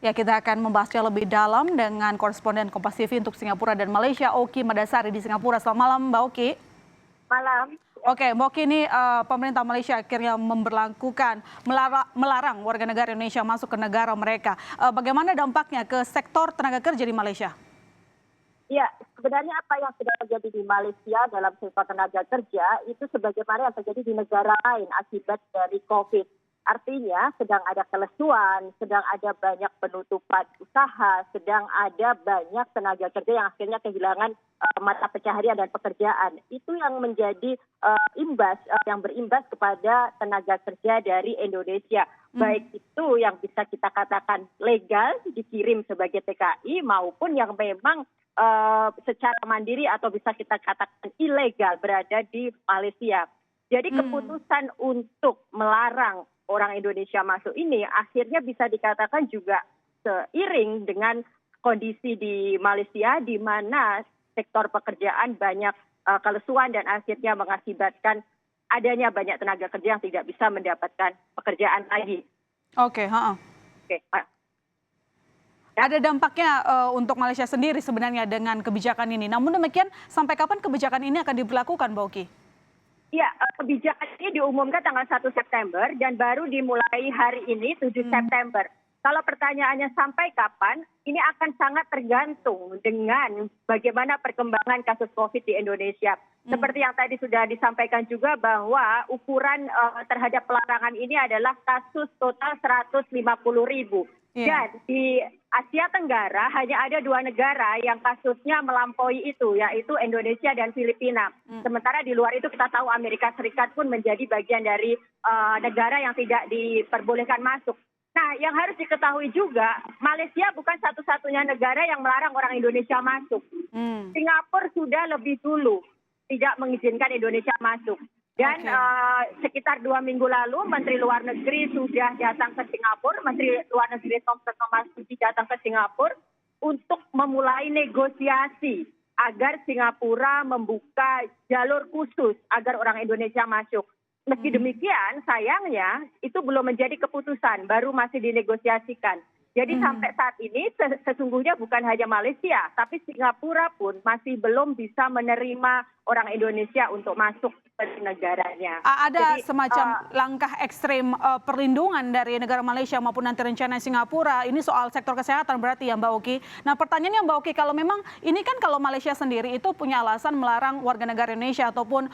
Ya, kita akan membahasnya lebih dalam dengan koresponden Kompas TV untuk Singapura dan Malaysia, Oki Madasari di Singapura. Selamat malam, Mbak Oki. Malam. Oke, Mbak Oki, ini pemerintah Malaysia akhirnya memberlakukan melarang warga negara Indonesia masuk ke negara mereka. Bagaimana dampaknya ke sektor tenaga kerja di Malaysia? Ya, sebenarnya apa yang sedang terjadi di Malaysia dalam sektor tenaga kerja itu sebagaimana yang terjadi di negara lain akibat dari COVID. Artinya sedang ada kelesuan, sedang ada banyak penutupan usaha, sedang ada banyak tenaga kerja yang akhirnya kehilangan mata pencaharian dan pekerjaan. Itu yang menjadi yang berimbas kepada tenaga kerja dari Indonesia. Baik itu yang bisa kita katakan legal dikirim sebagai TKI maupun yang memang secara mandiri atau bisa kita katakan ilegal berada di Malaysia. Jadi keputusan untuk melarang orang Indonesia masuk ini akhirnya bisa dikatakan juga seiring dengan kondisi di Malaysia di mana sektor pekerjaan banyak kelesuan dan akhirnya mengakibatkan adanya banyak tenaga kerja yang tidak bisa mendapatkan pekerjaan lagi. Oke. Ada dampaknya untuk Malaysia sendiri sebenarnya dengan kebijakan ini. Namun demikian, sampai kapan kebijakan ini akan diberlakukan, Mbak Oki? Ya, kebijakan ini diumumkan tanggal 1 September dan baru dimulai hari ini 7 September. Kalau pertanyaannya sampai kapan, ini akan sangat tergantung dengan bagaimana perkembangan kasus COVID di Indonesia. Seperti yang tadi sudah disampaikan juga bahwa ukuran terhadap pelarangan ini adalah kasus total 150.000. Dan di Asia Tenggara hanya ada 2 negara yang kasusnya melampaui itu, yaitu Indonesia dan Filipina. Sementara di luar itu kita tahu Amerika Serikat pun menjadi bagian dari negara yang tidak diperbolehkan masuk. Nah, yang harus diketahui juga, Malaysia bukan satu-satunya negara yang melarang orang Indonesia masuk. Singapura sudah lebih dulu tidak mengizinkan Indonesia masuk. Dan sekitar 2 minggu lalu, Menteri Luar Negeri sudah datang ke Singapura, Menteri Luar Negeri Tom Marsudi datang ke Singapura untuk memulai negosiasi agar Singapura membuka jalur khusus agar orang Indonesia masuk. Meski demikian, sayangnya itu belum menjadi keputusan, baru masih dinegosiasikan. Jadi sampai saat ini sesungguhnya bukan hanya Malaysia, tapi Singapura pun masih belum bisa menerima orang Indonesia untuk masuk ke negaranya. Ada semacam langkah ekstrim perlindungan dari negara Malaysia maupun nanti rencana Singapura. Ini soal sektor kesehatan berarti ya, Mbak Oki. Nah, pertanyaannya Mbak Oki, kalau memang ini kan kalau Malaysia sendiri itu punya alasan melarang warga negara Indonesia ataupun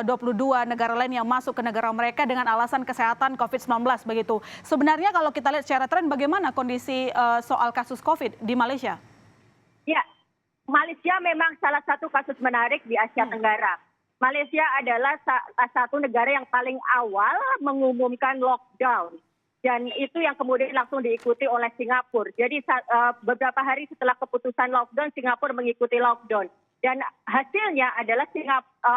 22 negara lain yang masuk ke negara mereka dengan alasan kesehatan COVID-19 begitu. Sebenarnya kalau kita lihat secara tren bagaimana kondisi soal kasus COVID di Malaysia? Ya, Malaysia memang salah satu kasus menarik di Asia Tenggara. Malaysia adalah salah satu negara yang paling awal mengumumkan lockdown. Dan itu yang kemudian langsung diikuti oleh Singapura. Jadi beberapa hari setelah keputusan lockdown, Singapura mengikuti lockdown. Dan hasilnya adalah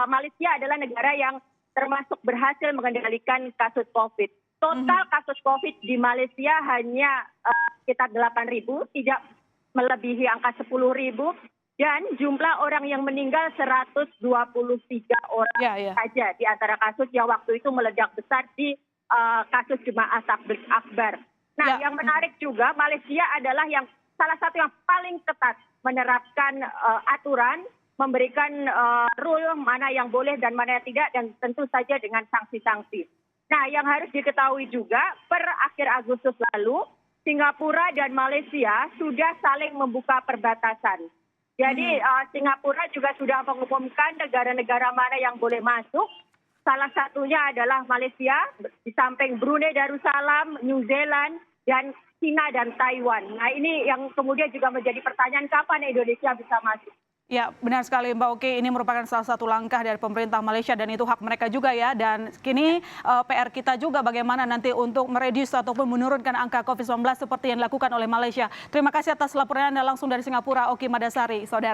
Malaysia adalah negara yang termasuk berhasil mengendalikan kasus COVID. Total kasus COVID di Malaysia hanya sekitar 8.000, tidak melebihi angka 10.000. Dan jumlah orang yang meninggal 123 orang saja di antara kasus yang waktu itu meledak besar di kasus Jemaah Tabligh Akbar. Nah, yang menarik juga Malaysia adalah yang salah satu yang paling ketat menerapkan aturan, memberikan rule mana yang boleh dan mana yang tidak, dan tentu saja dengan sanksi-sanksi. Nah, yang harus diketahui juga per akhir Agustus lalu, Singapura dan Malaysia sudah saling membuka perbatasan. Jadi Singapura juga sudah mengumumkan negara-negara mana yang boleh masuk. Salah satunya adalah Malaysia, di samping Brunei Darussalam, New Zealand, dan China dan Taiwan. Nah, ini yang kemudian juga menjadi pertanyaan kapan Indonesia bisa masuk. Ya, benar sekali Mbak Oki, ini merupakan salah satu langkah dari pemerintah Malaysia dan itu hak mereka juga ya. Dan kini PR kita juga bagaimana nanti untuk mereduce ataupun menurunkan angka COVID-19 seperti yang dilakukan oleh Malaysia. Terima kasih atas laporan Anda langsung dari Singapura, Oki Madasari, saudara.